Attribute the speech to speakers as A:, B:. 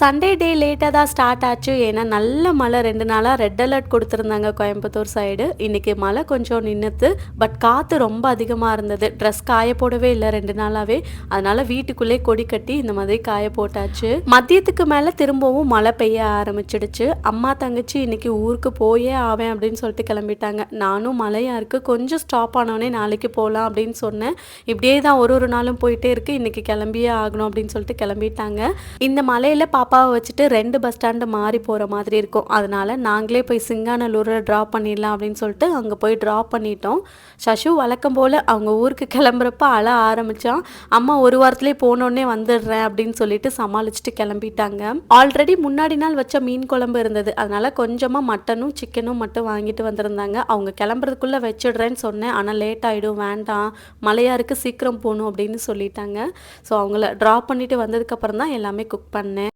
A: Sunday டே லேட்டாக தான் start ஆச்சு. ஏன்னா நல்ல மழை 2 நாளா ரெட் அலர்ட் குடுத்துருந்தாங்க கோயம்புத்தூர் சைடு. இன்னைக்கு மழை கொஞ்சம் நின்னுத்து. பட் காத்து ரொம்ப அதிகமா இருந்தது. ட்ரெஸ் காய போடவே இல்ல 2 நாளாவே. அதனால வீட்டுக்குள்ளே கொடி கட்டி இந்த மாதிரி காய போட்டாச்சு. மதியத்துக்கு மேல திரும்பவும் மழை பெய்ய ஆரம்பிச்சிடுச்சு. அம்மா, தங்கச்சி இன்னைக்கு ஊருக்கு போயே ஆவேன் அப்படின்னு சொல்லிட்டு கிளம்பிட்டாங்க. நானும் மழையா இருக்கு, கொஞ்சம் ஸ்டாப் ஆனோனே நாளைக்கு போகலாம் அப்படின்னு சொன்னேன். இப்படியே தான் ஒரு நாளும் போயிட்டே இருக்கு. இன்னைக்கு கிளம்பியே ஆகணும் அப்படின்னு சொல்லிட்டு கிளம்பிட்டாங்க. இந்த மழையில பாப்பாவை வச்சுட்டு 2 பஸ் ஸ்டாண்டு மாறி போகிற மாதிரி இருக்கும். அதனால நாங்களே போய் சிங்காநல்லூரில் ட்ராப் பண்ணிடலாம் அப்படின்னு சொல்லிட்டு அங்கே போய் ட்ராப் பண்ணிட்டோம். சஷு வழக்கம் போல் அவங்க ஊருக்கு கிளம்புறப்ப அழ ஆரம்பித்தான். அம்மா ஒரு வாரத்துலேயே போனோடனே வந்துடுறேன் அப்படின்னு சொல்லிட்டு சமாளிச்சுட்டு கிளம்பிட்டாங்க. ஆல்ரெடி முன்னாடி நாள் வச்ச மீன் குழம்பு இருந்தது. அதனால கொஞ்சமாக மட்டனும் சிக்கனும் மட்டும் வாங்கிட்டு வந்திருந்தாங்க. அவங்க கிளம்புறதுக்குள்ளே வச்சிடுறேன்னு சொன்னேன். ஆனால் லேட் ஆகிடும், வேண்டாம், மழையாக இருக்குது, சீக்கிரம் போகணும் அப்படின்னு சொல்லிட்டாங்க. ஸோ அவங்கள ட்ராப் பண்ணிட்டு வந்ததுக்கப்புறம் தான் எல்லாமே குக் பண்ணேன்.